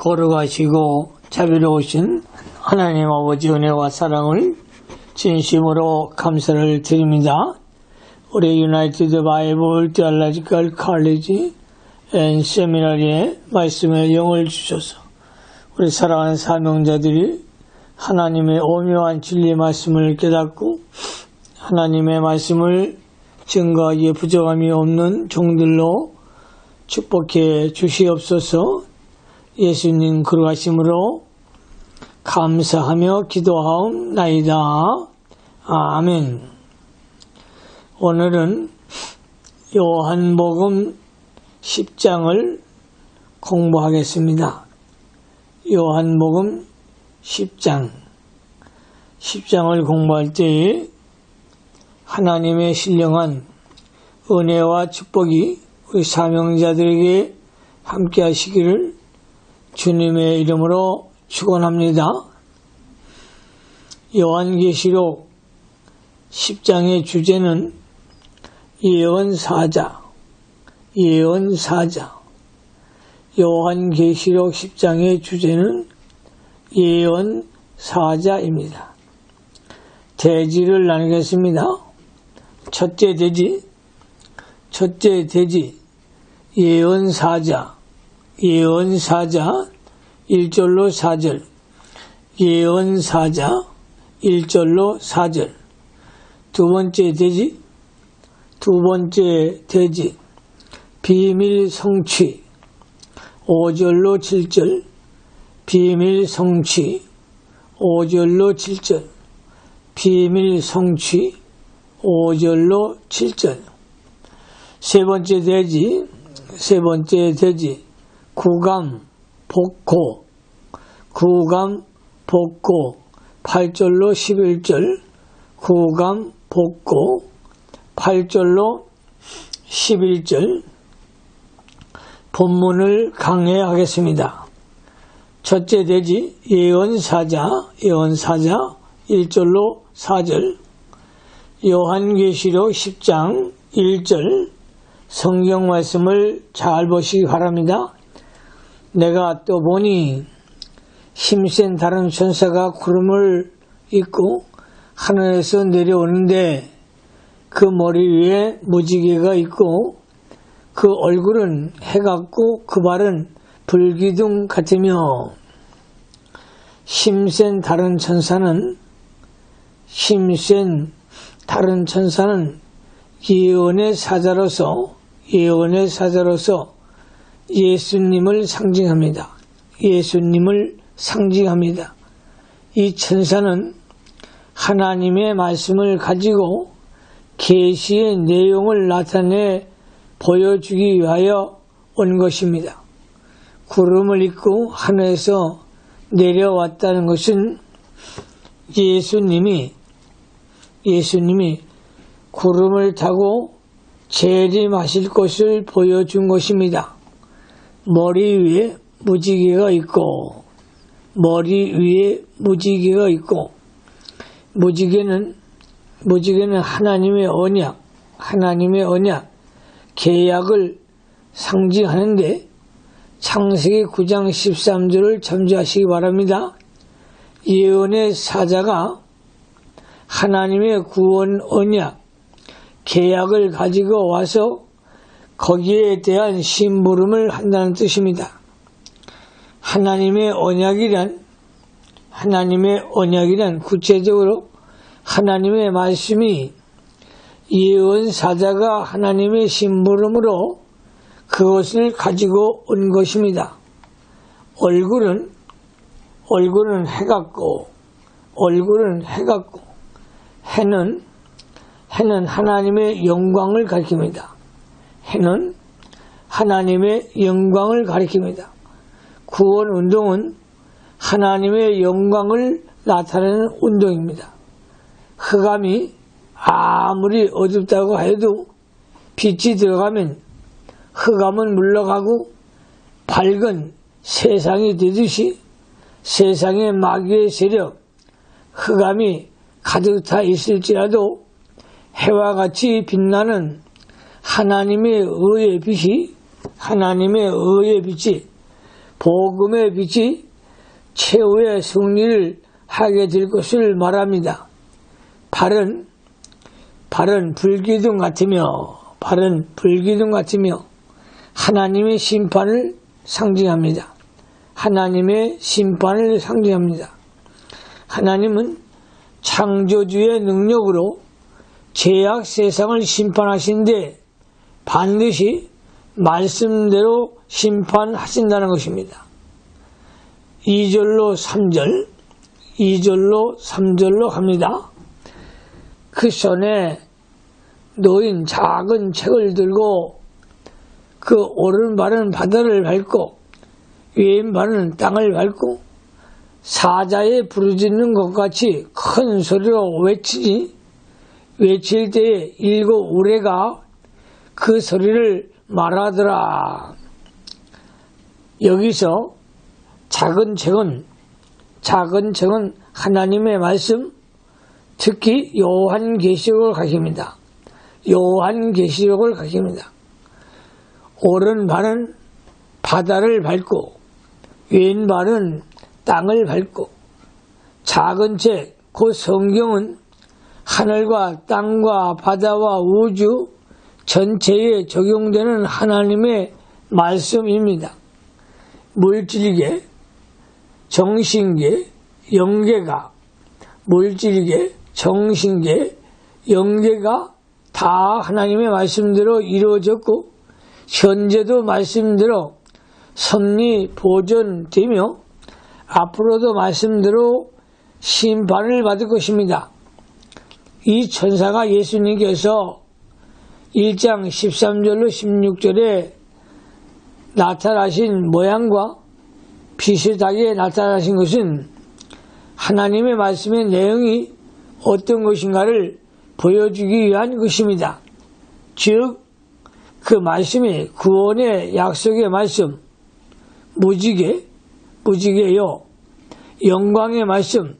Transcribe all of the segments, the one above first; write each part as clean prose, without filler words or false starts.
거룩하시고 자비로우신 하나님 아버지 은혜와 사랑을 진심으로 감사를 드립니다. 우리 유나이티드 바이블 디알로지컬 칼리지 앤 세미나리에 말씀의 영을 주셔서 우리 사랑하는 사명자들이 하나님의 오묘한 진리 말씀을 깨닫고 하나님의 말씀을 증거하기에 부족함이 없는 종들로 축복해 주시옵소서. 예수님 거룩하심으로 감사하며 기도하옵나이다. 아멘. 오늘은 요한복음 10장을 공부하겠습니다. 요한복음 10장을 공부할 때에 하나님의 신령한 은혜와 축복이 우리 사명자들에게 함께 하시기를 주님의 이름으로 축원합니다. 요한계시록 10장의 주제는 예언사자. 요한계시록 10장의 주제는 예언사자입니다. 대지를 나누겠습니다. 첫째 대지, 예언사자 1절로 4절, 예언사자 1절로 4절. 두 번째 대지, 비밀 성취 5절로 7절, 비밀 성취 5절로 7절, 비밀 성취 5절로 7절. 세 번째 대지, 구감 복고 8절로 11절, 구감 복고 8절로 11절. 본문을 강해하겠습니다. 첫째 대지, 예언사자 1절로 4절. 요한계시록 10장 1절 성경 말씀을 잘 보시기 바랍니다. 내가 또 보니 힘센 다른 천사가 구름을 입고 하늘에서 내려오는데 그 머리 위에 무지개가 있고 그 얼굴은 해 같고 그 발은 불기둥 같으며 힘센 다른 천사는 예언의 사자로서 예수님을 상징합니다. 이 천사는 하나님의 말씀을 가지고 계시의 내용을 나타내 보여주기 위하여 온 것입니다. 구름을 입고 하늘에서 내려왔다는 것은 예수님이 구름을 타고 재림하실 것을 보여준 것입니다. 머리 위에 무지개가 있고 무지개는 하나님의 언약, 계약을 상징하는데 창세기 9장 13절을 참조하시기 바랍니다. 예언의 사자가 하나님의 구원 언약, 계약을 가지고 와서 거기에 대한 심부름을 한다는 뜻입니다. 하나님의 언약이란 구체적으로 하나님의 말씀이 예언사자가 하나님의 심부름으로 그것을 가지고 온 것입니다. 얼굴은 해 같고 해는 하나님의 영광을 가리킵니다. 구원 운동은 하나님의 영광을 나타내는 운동입니다. 흑암이 아무리 어둡다고 해도 빛이 들어가면 흑암은 물러가고 밝은 세상이 되듯이 세상의 마귀의 세력, 흑암이 가득 차 있을지라도 해와 같이 빛나는 하나님의 의의 빛이 복음의 빛이 최후의 승리를 하게 될 것을 말합니다. 발은 불기둥 같으며 하나님의 심판을 상징합니다. 하나님의 심판을 상징합니다. 하나님은 창조주의 능력으로 죄악 세상을 심판하신데 반드시 말씀대로 심판하신다는 것입니다. 2절로 3절로 갑니다. 그 손에 놓인 작은 책을 들고 그 오른발은 바다를 밟고 왼발은 땅을 밟고 사자에 부르짖는 것 같이 큰 소리로 외칠 때에 7 우레가 그 소리를 말하더라. 여기서 작은 책은 하나님의 말씀, 특히 요한계시록을 가리킵니다. 오른발은 바다를 밟고 왼발은 땅을 밟고 작은 책, 곧 성경은 하늘과 땅과 바다와 우주 전체에 적용되는 하나님의 말씀입니다. 물질계, 정신계, 영계가 다 하나님의 말씀대로 이루어졌고 현재도 말씀대로 섭리 보존되며 앞으로도 말씀대로 심판을 받을 것입니다. 이 천사가 예수님께서 1장 13절로 16절에 나타나신 모양과 비슷하게 나타나신 것은 하나님의 말씀의 내용이 어떤 것인가를 보여주기 위한 것입니다. 즉, 그 말씀이 구원의 약속의 말씀, 무지개요. 영광의 말씀,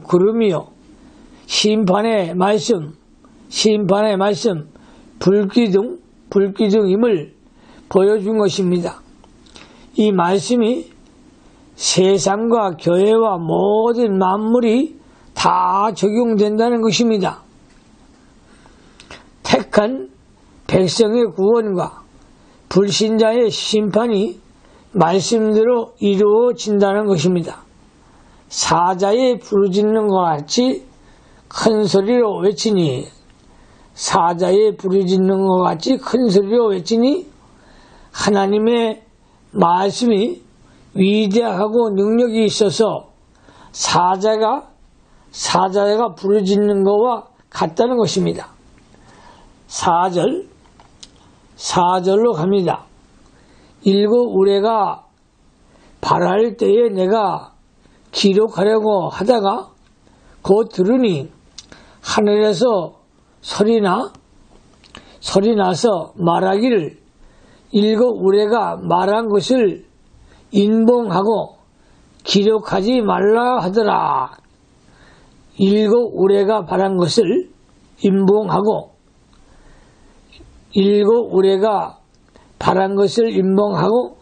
구름이요. 심판의 말씀, 불기둥임을 보여준 것입니다. 이 말씀이 세상과 교회와 모든 만물이 다 적용된다는 것입니다. 택한 백성의 구원과 불신자의 심판이 말씀대로 이루어진다는 것입니다. 사자에 부르짖는 것 같이 큰 소리로 외치니 하나님의 말씀이 위대하고 능력이 있어서 사자가 부르짖는 것과 같다는 것입니다. 4절로 갑니다. 7 우레가 발할 때에 내가 기록하려고 하다가 곧 들으니 하늘에서 소리나서 말하기를 7 우레가 말한 것을 인봉하고 기록하지 말라 하더라. 7 우레가 말한 것을 인봉하고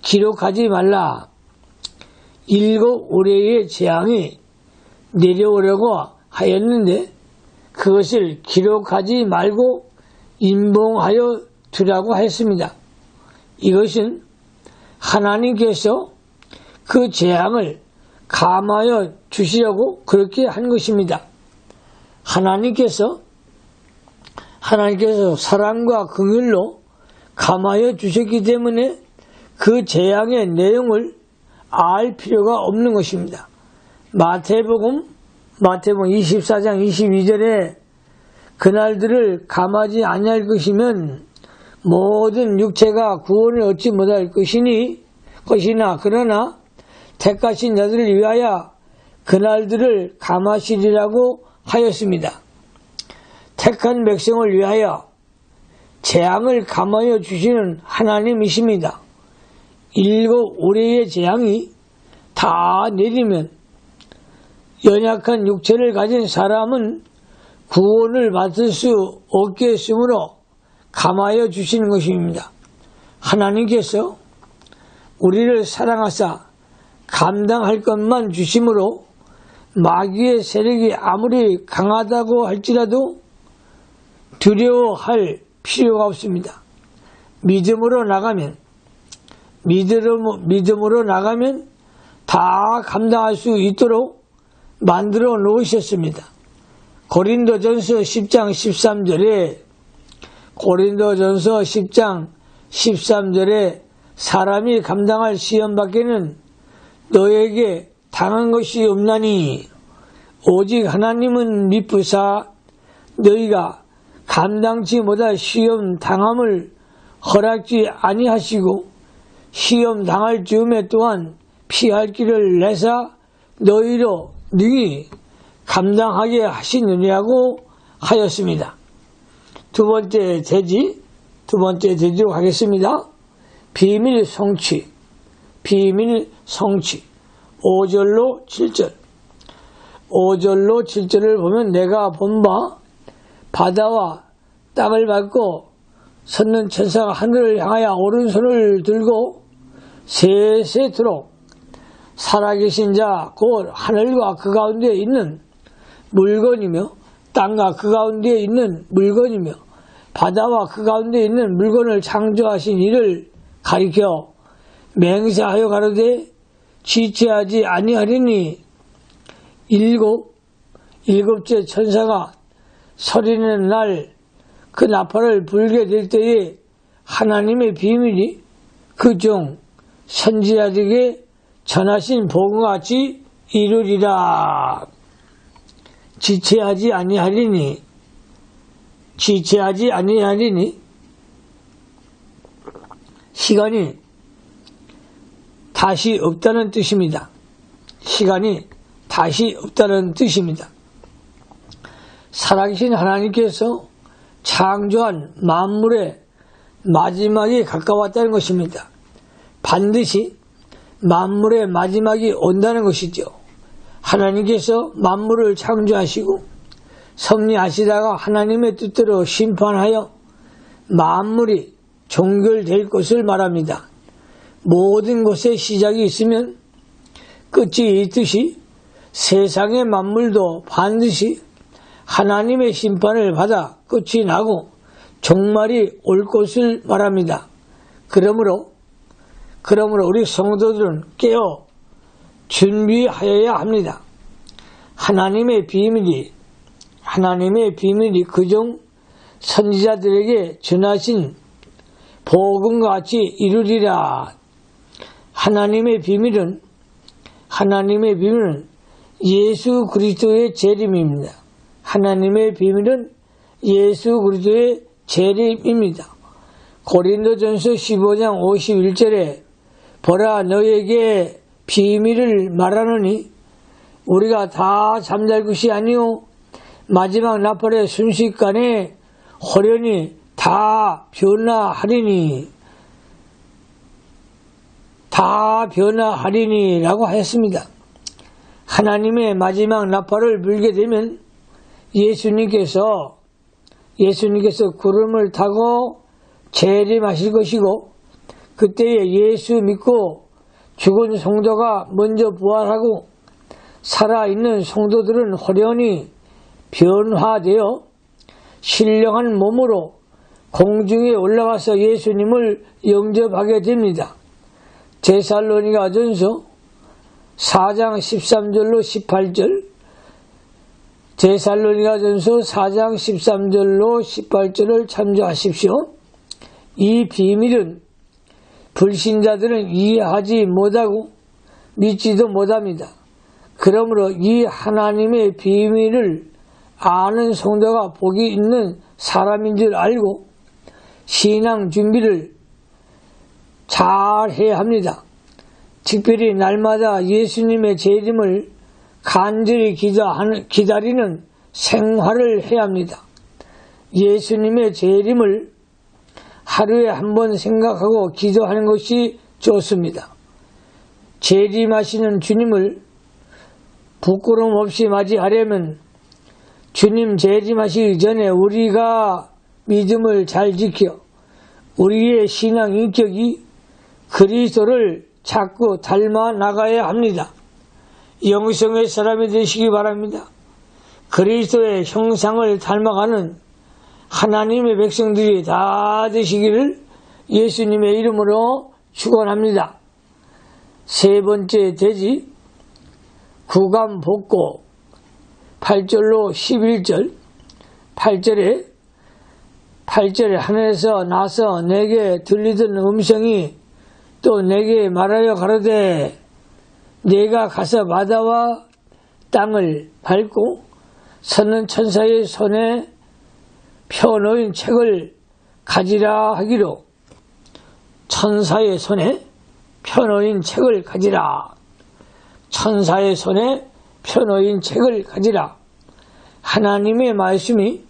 기록하지 말라. 7 우레의 재앙이 내려오려고 하였는데 그것을 기록하지 말고 인봉하여 두라고 했습니다. 이것은 하나님께서 그 재앙을 감하여 주시려고 그렇게 한 것입니다. 하나님께서 사랑과 긍휼로 감하여 주셨기 때문에 그 재앙의 내용을 알 필요가 없는 것입니다. 마태복음 24장 22절에 그날들을 감하지 아니할 것이면 모든 육체가 구원을 얻지 못할 것이나 그러나 택하신 자들을 위하여 그날들을 감하시리라고 하였습니다. 택한 백성을 위하여 재앙을 감하여 주시는 하나님이십니다. 7 우레의 재앙이 다 내리면 연약한 육체를 가진 사람은 구원을 받을 수 없게 했으므로 감하여 주시는 것입니다. 하나님께서 우리를 사랑하사 감당할 것만 주심으로 마귀의 세력이 아무리 강하다고 할지라도 두려워할 필요가 없습니다. 믿음으로 나가면 다 감당할 수 있도록 만들어 놓으셨습니다. 고린도전서 10장 13절에 사람이 감당할 시험 밖에는 너에게 당한 것이 없나니 오직 하나님은 미쁘사 너희가 감당치 못할 시험 당함을 허락지 아니하시고 시험 당할 즈음에 또한 피할 길을 내사 너희로 능히 감당하게 하시느냐고 하였습니다. 두 번째 제지로 가겠습니다. 비밀 성취 5절로 7절을 보면 내가 본 바 바다와 땅을 밟고 섰는 천사가 하늘을 향하여 오른손을 들고 세세토록 살아계신 자 곧 하늘과 그 가운데 있는 물건이며 땅과 그 가운데 있는 물건이며 바다와 그 가운데 있는 물건을 창조하신 이를 가리켜 맹세하여 가로되 지체하지 아니하리니 일곱째 천사가 서리는 날 그 나팔을 불게 될 때에 하나님의 비밀이 그 중 선지자들에게 전하신 복음과 같이 이루리라. 지체하지 아니하리니 시간이 다시 없다는 뜻입니다. 살아계신 하나님께서 창조한 만물의 마지막이 가까웠다는 것입니다. 반드시 만물의 마지막이 온다는 것이죠. 하나님께서 만물을 창조하시고 섭리하시다가 하나님의 뜻대로 심판하여 만물이 종결될 것을 말합니다. 모든 것에 시작이 있으면 끝이 있듯이 세상의 만물도 반드시 하나님의 심판을 받아 끝이 나고 종말이 올 것을 말합니다. 그러므로 우리 성도들은 깨어 준비하여야 합니다. 하나님의 비밀이 그중 선지자들에게 전하신 복음과 같이 이루리라. 하나님의 비밀은 예수 그리스도의 재림입니다. 고린도전서 15장 51절에 보라 너에게 비밀을 말하노니 우리가 다 잠잘 것이 아니오 마지막 나팔의 순식간에 호련히 다 변화하리니라고 하였습니다. 하나님의 마지막 나팔을 불게 되면 예수님께서 구름을 타고 재림하실 것이고 그때에 예수 믿고 죽은 성도가 먼저 부활하고 살아있는 성도들은 호련히 변화되어 신령한 몸으로 공중에 올라가서 예수님을 영접하게 됩니다. 데살로니가전서 4장 13절로 18절 데살로니가전서 4장 13절로 18절을 참조하십시오. 이 비밀은 불신자들은 이해하지 못하고 믿지도 못합니다. 그러므로 이 하나님의 비밀을 아는 성도가 복이 있는 사람인 줄 알고 신앙 준비를 잘 해야 합니다. 특별히 날마다 예수님의 재림을 간절히 기다리는 생활을 해야 합니다. 예수님의 재림을 하루에 한 번 생각하고 기도하는 것이 좋습니다. 재림하시는 주님을 부끄러움 없이 맞이하려면 주님 재림하시기 전에 우리가 믿음을 잘 지켜 우리의 신앙 인격이 그리스도를 자꾸 닮아 나가야 합니다. 영성의 사람이 되시기 바랍니다. 그리스도의 형상을 닮아가는 하나님의 백성들이 다 되시기를 예수님의 이름으로 축원합니다. 세 번째 돼지 구감 복고 8절로 11절 8절에 하늘에서 나서 내게 들리던 음성이 또 내게 말하여 가로되 내가 가서 바다와 땅을 밟고 서는 천사의 손에 펴놓은 책을 가지라 하기로 천사의 손에 펴놓은 책을 가지라 천사의 손에 펴놓은 책을 가지라 하나님의 말씀이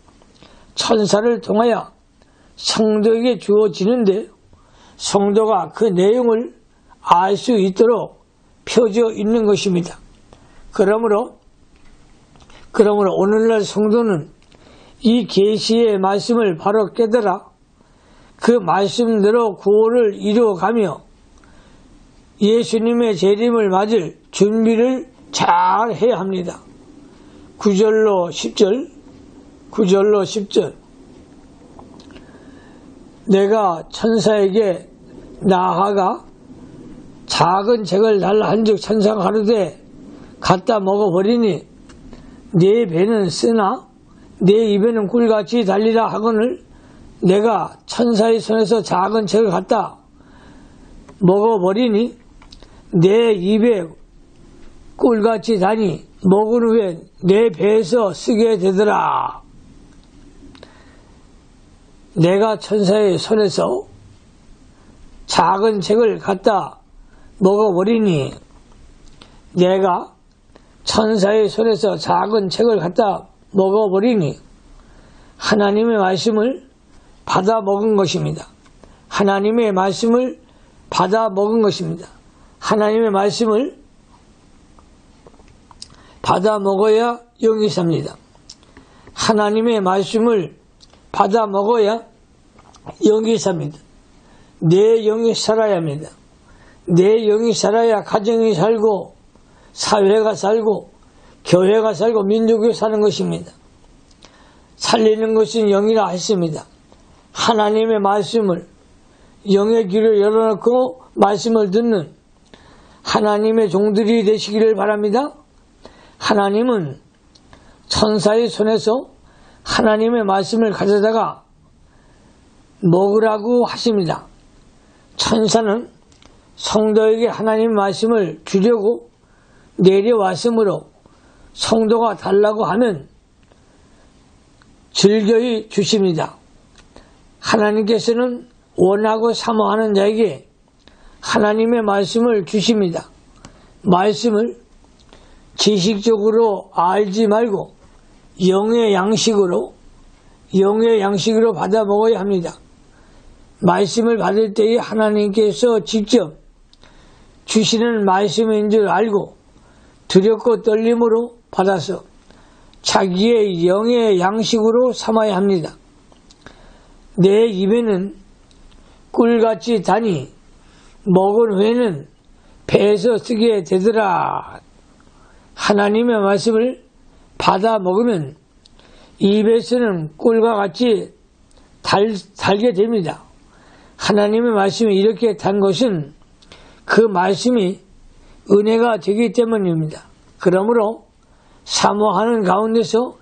천사를 통하여 성도에게 주어지는데 성도가 그 내용을 알 수 있도록 펴져 있는 것입니다. 그러므로 오늘날 성도는 이 계시의 말씀을 바로 깨달아 그 말씀대로 구원을 이루어가며 예수님의 재림을 맞을 준비를 잘 해야 합니다. 9절로 10절 내가 천사에게 나아가 작은 책을 달라 한즉 천사가 가로되 갖다 먹어버리니 내 배는 쓰나 내 입에는 꿀같이 달리라 하거늘 내가 천사의 손에서 작은 책을 갖다 먹어버리니 내 입에 꿀같이 다니 먹은 후에 내 배에서 쓰게 되더라. 내가 천사의 손에서 작은 책을 갖다 먹어버리니 내가 천사의 손에서 작은 책을 갖다 먹어버리니 하나님의 말씀을 받아 먹은 것입니다. 하나님의 말씀을 받아 먹은 것입니다. 하나님의 말씀을 받아 먹어야 영이 삽니다. 하나님의 말씀을 받아 먹어야 영이 삽니다. 내 영이 살아야 합니다. 내 영이 살아야 가정이 살고 사회가 살고 교회가 살고 민족이 사는 것입니다. 살리는 것은 영이라 했습니다. 하나님의 말씀을 영의 귀를 열어놓고 말씀을 듣는 하나님의 종들이 되시기를 바랍니다. 하나님은 천사의 손에서 하나님의 말씀을 가져다가 먹으라고 하십니다. 천사는 성도에게 하나님의 말씀을 주려고 내려왔으므로 성도가 달라고 하면 즐겨이 주십니다. 하나님께서는 원하고 사모하는 자에게 하나님의 말씀을 주십니다. 말씀을 지식적으로 알지 말고 영의 양식으로 받아 먹어야 합니다. 말씀을 받을 때에 하나님께서 직접 주시는 말씀인 줄 알고 두렵고 떨림으로 받아서 자기의 영의 양식으로 삼아야 합니다. 내 입에는 꿀같이 다니 먹은 후에는 배에서 쓰게 되더라. 하나님의 말씀을 받아 먹으면 입에서는 꿀과 같이 달게 됩니다. 하나님의 말씀이 이렇게 단 것은 그 말씀이 은혜가 되기 때문입니다. 그러므로 사모하는 가운데서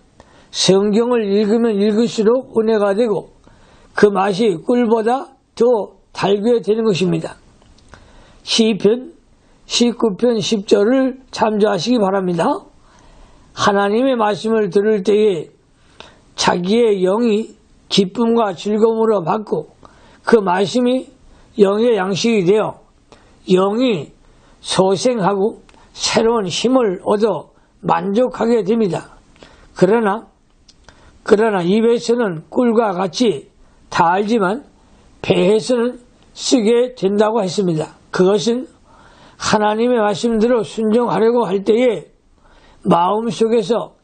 성경을 읽으면 읽을수록 은혜가 되고 그 맛이 꿀보다 더 달게 되는 것입니다. 시편 19편 10절을 참조하시기 바랍니다. 하나님의 말씀을 들을 때에 자기의 영이 기쁨과 즐거움으로 받고 그 말씀이 영의 양식이 되어 영이 소생하고 새로운 힘을 얻어 만족하게 됩니다. 그러나 입에서는 꿀과 같이 다 알지만 배에서는 쓰게 된다고 했습니다. 그것은 하나님의 말씀대로 순종하려고 할 때에 마음속에서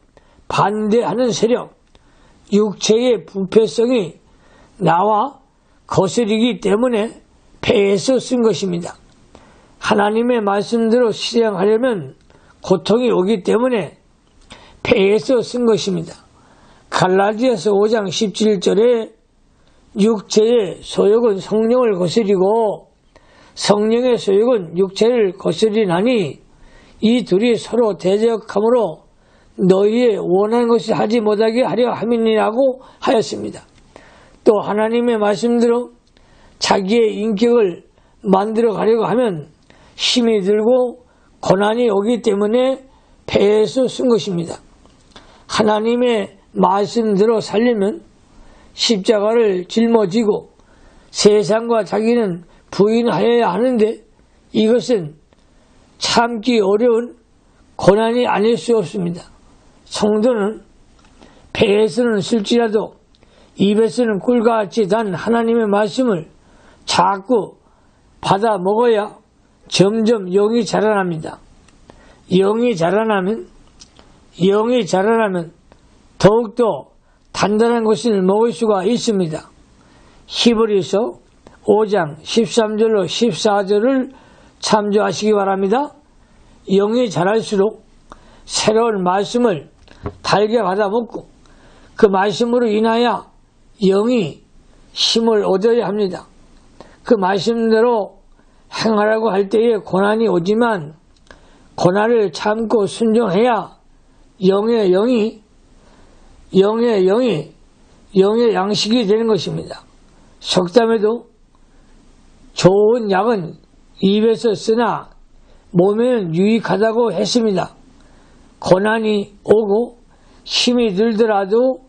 반대하는 세력, 육체의 부패성이 나와 거스리기 때문에 배에서 쓴 것입니다. 하나님의 말씀대로 실행하려면 고통이 오기 때문에 배에서 쓴 것입니다. 갈라디아서 5장 17절에 육체의 소욕은 성령을 거스리고 성령의 소욕은 육체를 거스리나니 이 둘이 서로 대적하므로 너희의 원하는 것을 하지 못하게 하려 함이니라고 하였습니다. 또 하나님의 말씀대로 자기의 인격을 만들어 가려고 하면 힘이 들고 고난이 오기 때문에 배에서 쓴 것입니다. 하나님의 말씀대로 살려면 십자가를 짊어지고 세상과 자기는 부인하여야 하는데 이것은 참기 어려운 고난이 아닐 수 없습니다. 성도는 배에서는 쓸지라도 입에서는 꿀같이 단 하나님의 말씀을 자꾸 받아 먹어야 점점 영이 자라납니다. 영이 자라나면 더욱더 단단한 것을 먹을 수가 있습니다. 히브리서 5장 13절로 14절을 참조하시기 바랍니다. 영이 자랄수록 새로운 말씀을 달게 받아 먹고 그 말씀으로 인하여 영이 힘을 얻어야 합니다. 그 말씀대로 행하라고 할 때에 고난이 오지만 고난을 참고 순종해야 영의 양식이 되는 것입니다. 속담에도 좋은 약은 입에서 쓰나 몸에는 유익하다고 했습니다. 고난이 오고 힘이 들더라도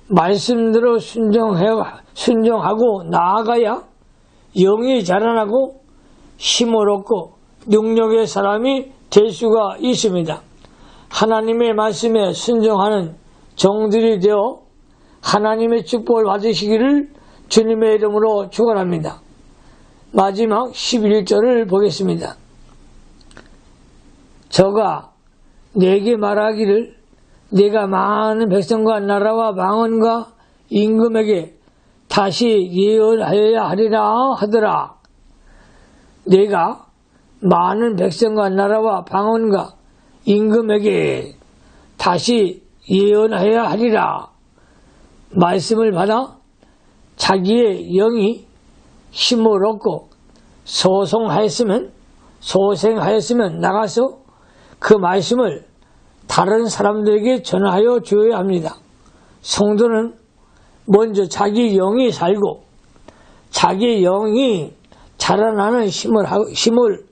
말씀대로 순종하고 나아가야 영이 자라나고 힘을 얻고 능력의 사람이 될 수가 있습니다. 하나님의 말씀에 순종하는 종들이 되어 하나님의 축복을 받으시기를 주님의 이름으로 축원합니다. 마지막 11절을 보겠습니다. 저가 내게 말하기를 내가 많은 백성과 나라와 방언과 임금에게 다시 예언하여야 하리라 하더라. 내가 많은 백성과 나라와 방언과 임금에게 다시 예언하여야 하리라. 말씀을 받아 자기의 영이 힘을 얻고 소생하였으면 나가서 그 말씀을 다른 사람들에게 전하여 주어야 합니다. 성도는 먼저 자기 영이 살고 자기 영이 자라나는 힘을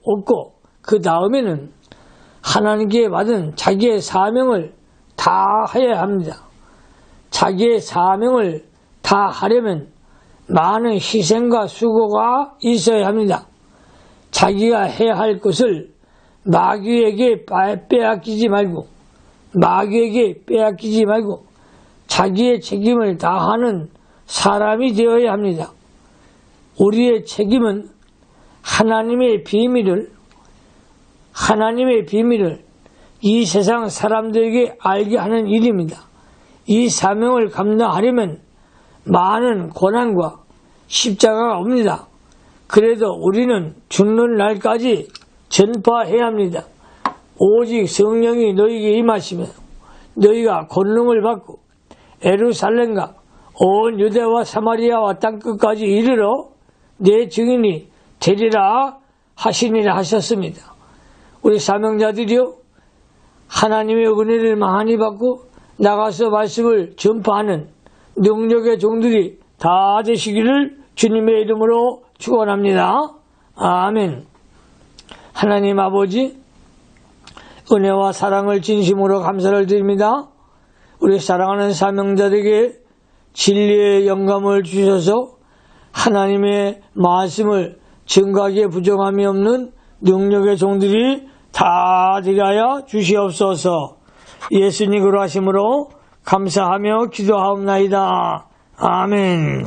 얻고 그 다음에는 하나님께 받은 자기의 사명을 다 해야 합니다. 자기의 사명을 다 하려면 많은 희생과 수고가 있어야 합니다. 자기가 해야 할 것을 마귀에게 빼앗기지 말고 자기의 책임을 다하는 사람이 되어야 합니다. 우리의 책임은 하나님의 비밀을 이 세상 사람들에게 알게 하는 일입니다. 이 사명을 감당하려면 많은 고난과 십자가가 옵니다. 그래도 우리는 죽는 날까지 전파해야 합니다. 오직 성령이 너희에게 임하시면 너희가 권능을 받고 예루살렘과 온 유대와 사마리아와 땅끝까지 이르러 내 증인이 되리라 하시니라 하셨습니다. 우리 사명자들이요, 하나님의 은혜를 많이 받고 나가서 말씀을 전파하는 능력의 종들이 다 되시기를 주님의 이름으로 축원합니다. 아멘. 하나님 아버지, 은혜와 사랑을 진심으로 감사를 드립니다. 우리 사랑하는 사명자들에게 진리의 영감을 주셔서 하나님의 말씀을 증거하기에 부정함이 없는 능력의 종들이 다 되게 하여 주시옵소서. 예수님 그러하심으로 감사하며 기도하옵나이다. 아멘.